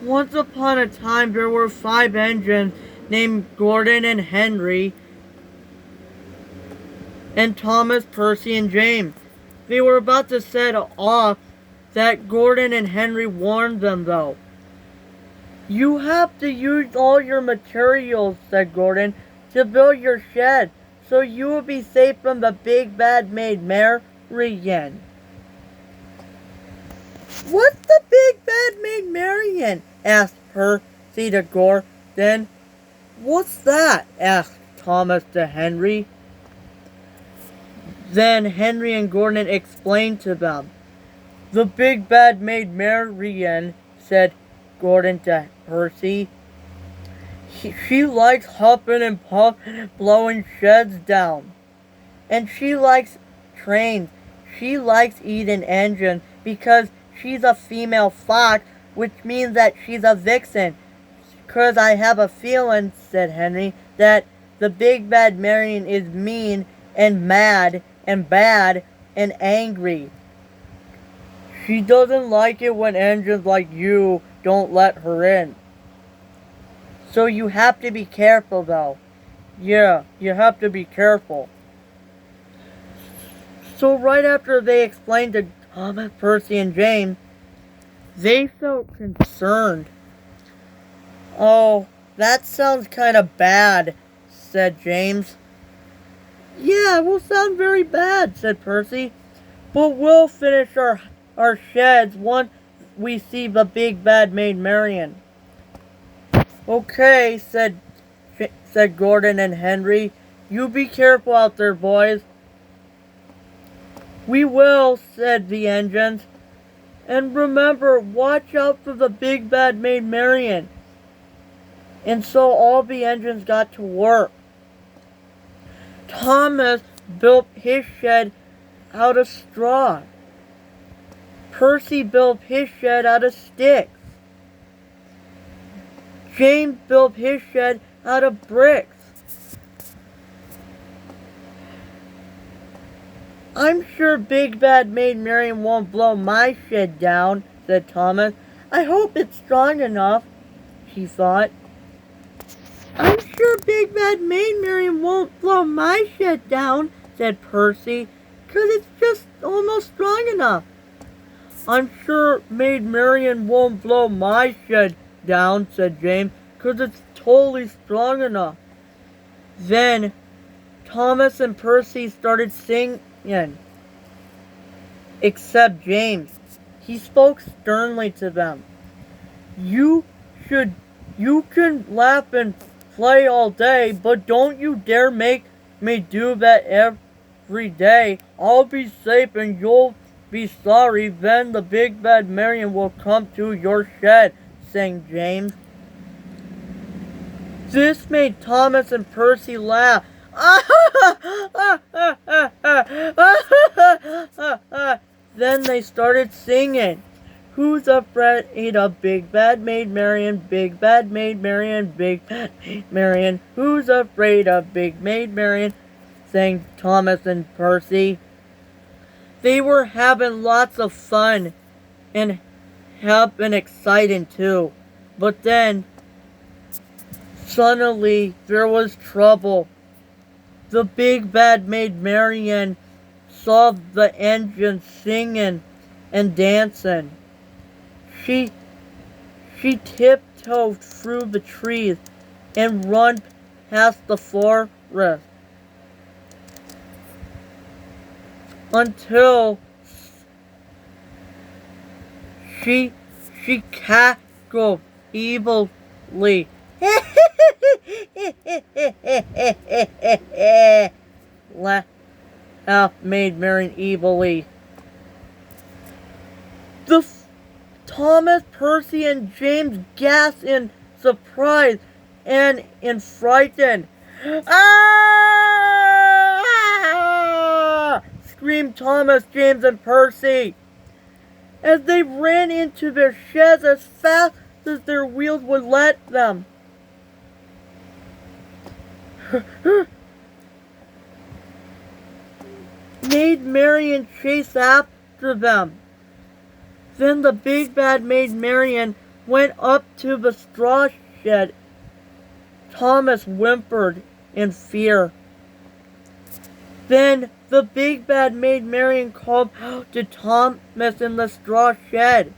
Once upon a time there were 5 engines named Gordon and Henry and Thomas, Percy, and James. They were about to set off that Gordon and Henry warned them though. "You have to use all your materials," said Gordon, "to build your shed, so you will be safe from the big bad Maid Marian." "What's the big bad Maid Marian?" asked Percy to Gordon. "What's that?" asked Thomas to Henry. Then Henry and Gordon explained to them. "The big bad Maid Marian," said Gordon to Percy, "she likes huffing and puffing, blowing sheds down. And she likes trains. She likes eating engines because she's a female fox, which means that she's a vixen. 'Cause I have a feeling," said Henry, "that the big bad Marian is mean and mad and bad and angry. She doesn't like it when engines like you don't let her in. So you have to be careful though." "Yeah, you have to be careful." So right after they explained to Thomas, Percy, and James, they felt concerned. "Oh, that sounds kind of bad," said James. "Yeah, it will sound very bad," said Percy. "But we'll finish our sheds once we see the big bad Maid Marian." "Okay," said Gordon and Henry. "You be careful out there, boys." "We will," said the engines. "And remember, watch out for the big bad Maid Marian." And so all the engines got to work. Thomas built his shed out of straw. Percy built his shed out of sticks. James built his shed out of bricks. "I'm sure big bad Maid Marian won't blow my shed down," said Thomas. "I hope it's strong enough," he thought. "I'm sure big bad Maid Marian won't blow my shed down," said Percy, "'cause it's just almost strong enough." "I'm sure Maid Marian won't blow my shed down," said James, "'cause it's totally strong enough." Then Thomas and Percy started singing, except James. He spoke sternly to them. You can laugh and play all day, but don't you dare make me do that every day. I'll be safe and you'll be sorry. Then the big bad Marian will come to your shed," sang James. This made Thomas and Percy laugh. Then they started singing. "Who's afraid of big bad Maid Marian? Big bad Maid Marian, big bad Maid Marian. Who's afraid of big Maid Marian?" sang Thomas and Percy. They were having lots of fun and have been exciting too. But then suddenly there was trouble. The big bad Maid Marian saw the engine singing and dancing. She tiptoed through the trees and run past the forest until she cackled evilly. Laughed Maid Marian evilly. Thomas, Percy, and James gasped in surprise and in frightened. "Ah!" screamed Thomas, James, and Percy as they ran into their sheds as fast as their wheels would let them. Maid Marian chased after them. Then the big bad Maid Marian went up to the straw shed. Thomas whimpered in fear. Then the big bad maid Marrin called out to Thomas in the straw shed.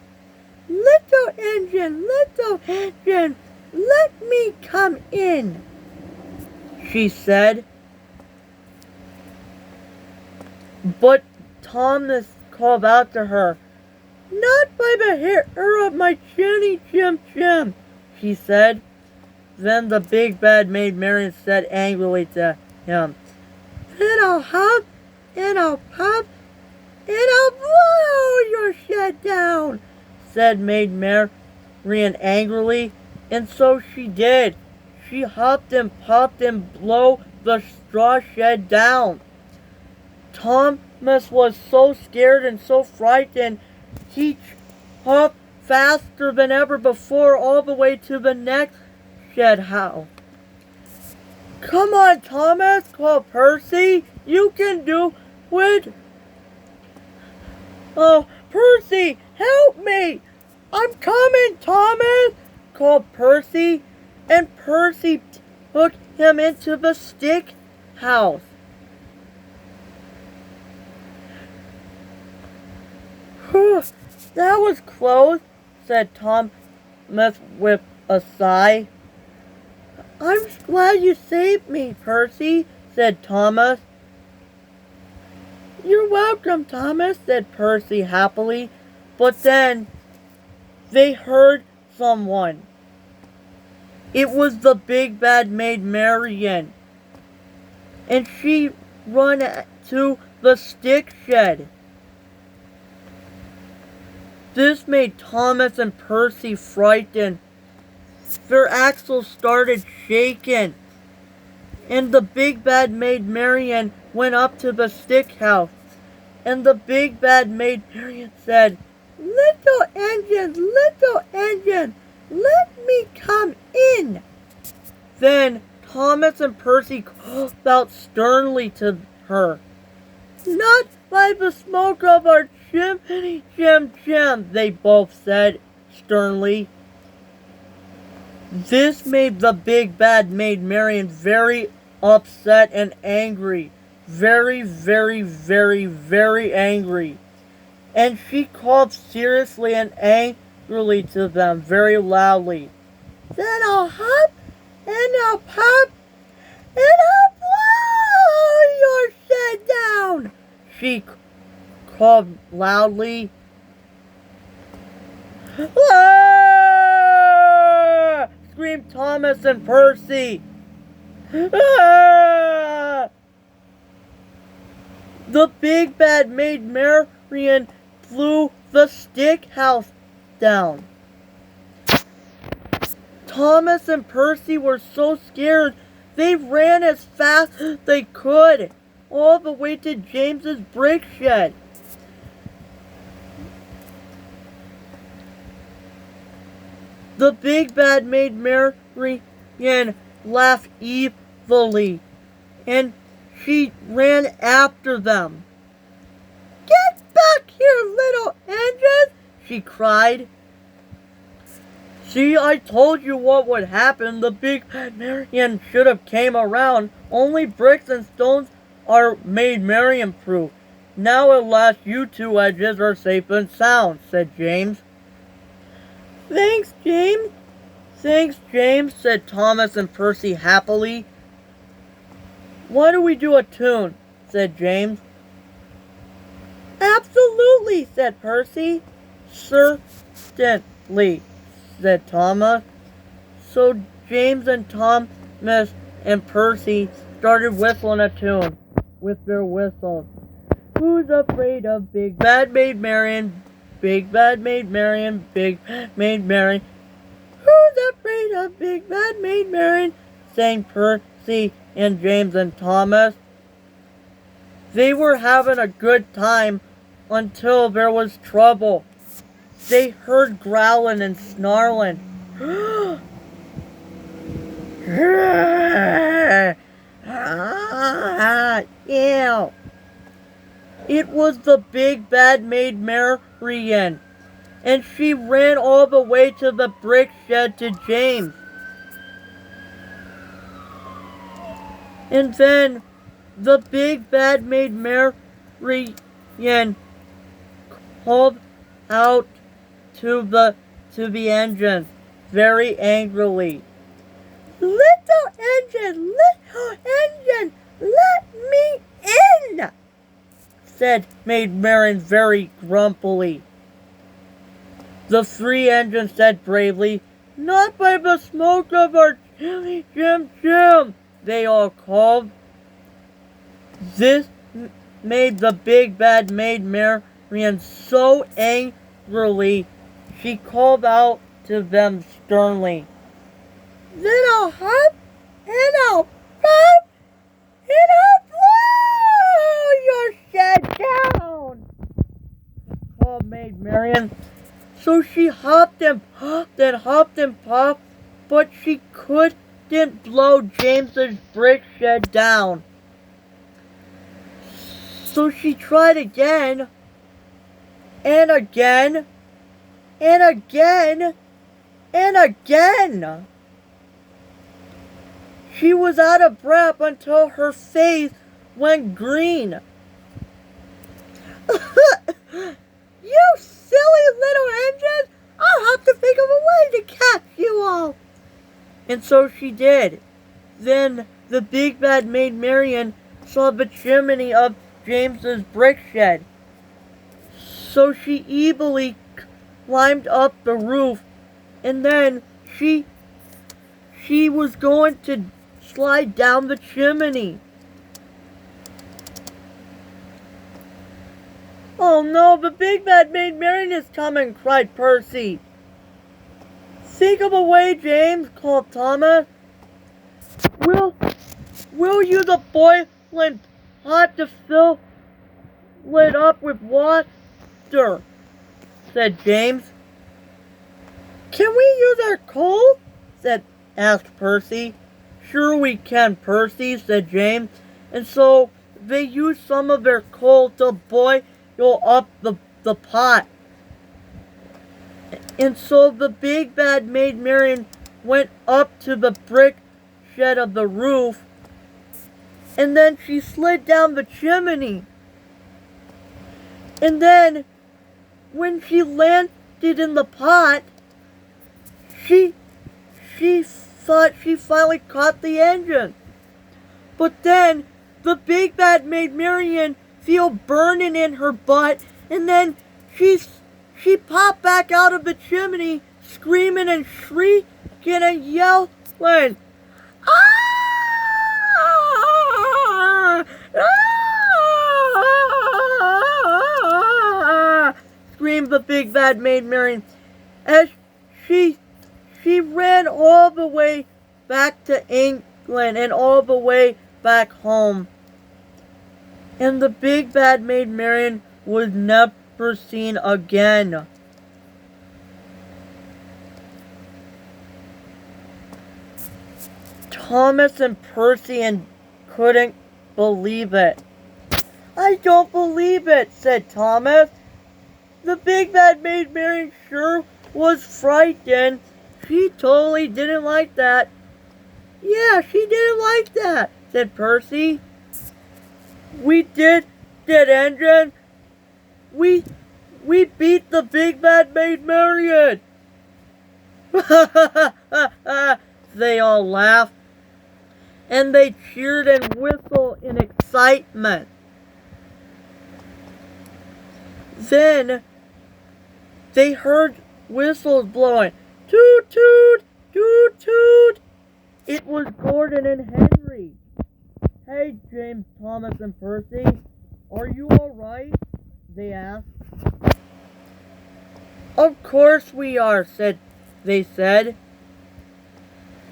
"Little engine, let me come in," she said. But Thomas called out to her. "Not by the hair of my chinny chim," she said. Then the big bad maid Marrin said angrily to him, "Then I'll hop, and I'll pop, and I'll blow your shed down," said Maid Marrin angrily, and so she did. She hopped and popped and blew the straw shed down. Thomas was so scared and so frightened, he hopped faster than ever before all the way to the next shed house. "Come on, Thomas," called Percy. "You can do it." "Oh, Percy, help me! I'm coming, Thomas," called Percy, and Percy took him into the stick house. "Whew, that was close," said Thomas with a sigh. "I'm glad you saved me, Percy," said Thomas. "You're welcome, Thomas," said Percy happily. But then they heard someone. It was the big bad maid Marrin, and she ran to the stick shed. This made Thomas and Percy frightened. Their axles started shaking, and the big bad maid Marrin went up to the stick house, and the big bad maid Marrin said, little engine, let me come in." Then Thomas and Percy called out sternly to her, "Not by the smoke of our chimney, Jim," they both said sternly. This made the big bad maid Marrin very upset and angry. Very, very, very, very angry. And she called seriously and angrily to them very loudly. "Then I'll hop, and I'll pop, and I'll blow your shed down," she called loudly. "Ah!" screamed Thomas and Percy. "Ah!" The big bad maid Marrin blew the stick house down. Thomas and Percy were so scared they ran as fast as they could, all the way to James's brick shed. The big bad maid Marrin laughed evilly, and she ran after them. "Get back here, little engines!" she cried. "See, I told you what would happen. The big bad Marrin should have came around. Only bricks and stones are made Marrin proof. Now at last you two edges are safe and sound," said James. "Thanks, James," said Thomas and Percy happily. "Why don't we do a tune?" said James. "Absolutely," said Percy. "Certainly," said Thomas. So James and Thomas and Percy started whistling a tune with their whistles. "Who's afraid of big bad maid Marrin? Big bad maid Marrin, big bad maid Marrin. Who's afraid of big bad maid Marrin?" sang Percy and James and Thomas. They were having a good time until there was trouble. They heard growling and snarling. Ew. It was the big bad maid Marrin. and she ran all the way to the brick shed to James. And then the big bad maid Marian called out to the engine very angrily. Little engine, let me in, said Maid Marrin very grumpily. The three engines said bravely, not by the smoke of our chimney, Jim, they all called. This made the big bad Maid Marian so angrily, she called out to them sternly, then I'll hop and I'll pop and I'll blow your shed down, called Maid Marian. So she hopped and popped, but she couldn't blow James's brick shed down. So she tried again, and again, and again, and again. She was out of breath until her face went green. You silly little engines! I'll have to think of a way to catch you all. And so she did. Then the big bad Maid Marian saw the chimney of James's brick shed. So she easily climbed up the roof, and then she was going to slide down the chimney. Oh no, the big bad Maid Marian is coming, cried Percy. Think of a way, James, called Thomas. Will you the boiling pot to fill it up with water, said James. Can we use our coal? asked Percy. Sure we can, Percy, said James. And so they used some of their coal to boil up the pot. And so the big bad Maid Marian went up to the brick shed of the roof, and then she slid down the chimney. And then, when she landed in the pot, she thought she finally caught the engine. But then, the big bad Maid Marian feel burning in her butt, and then she popped back out of the chimney, screaming and shrieking and yelling. Ah! Ah! Screamed the big bad Maid Marian as she ran all the way back to England and all the way back home. And the big bad Maid Marian was never seen again. Thomas and Percy couldn't believe it. I don't believe it, said Thomas. The big bad Maid Marian sure was frightened. She totally didn't like that. Yeah, she didn't like that, said Percy. We did, engine. We beat the big bad Maid Marian. They all laughed, and they cheered and whistled in excitement. Then they heard whistles blowing. Toot toot, toot toot. It was Gordon and Henry. Hey, James, Thomas, and Percy, are you all right? They asked. Of course we are, they said.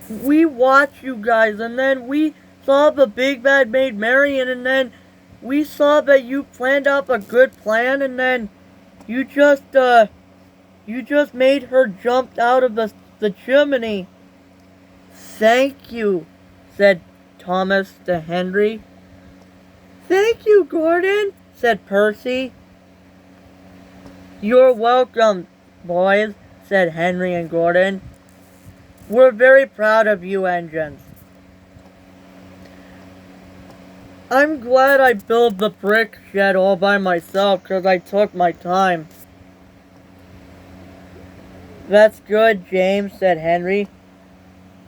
We watched you guys, and then we saw the big bad Maid Marian, and then we saw that you planned out a good plan, and then you just made her jump out of the chimney. Thank you, said Thomas to Henry. Thank you, Gordon, said Percy. You're welcome, boys, said Henry and Gordon. We're very proud of you engines. I'm glad I built the brick shed all by myself because I took my time. That's good, James, said Henry.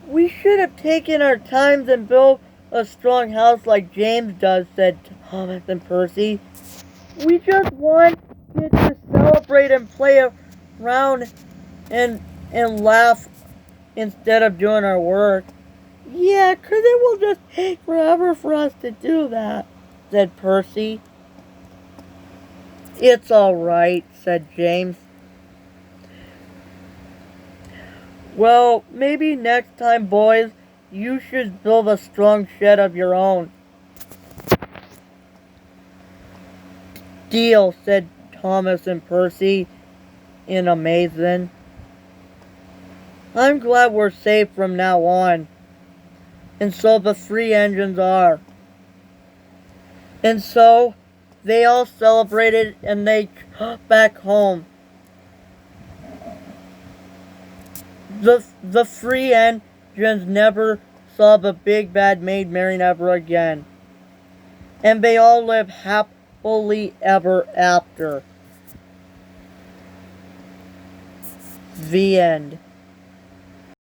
We should have taken our times and built a strong house like James does, said Thomas and Percy. We just want you to celebrate and play around and laugh instead of doing our work. Yeah, 'cause it will just take forever for us to do that, said Percy. It's all right, said James. Well, maybe next time, boys, you should build a strong shed of your own. Deal, said Thomas and Percy in amazement. I'm glad we're safe from now on. And so the three engines are. And so they all celebrated and they got back home. The three engines never saw the big bad maid Marrin ever again. And they all lived happily ever after. The end.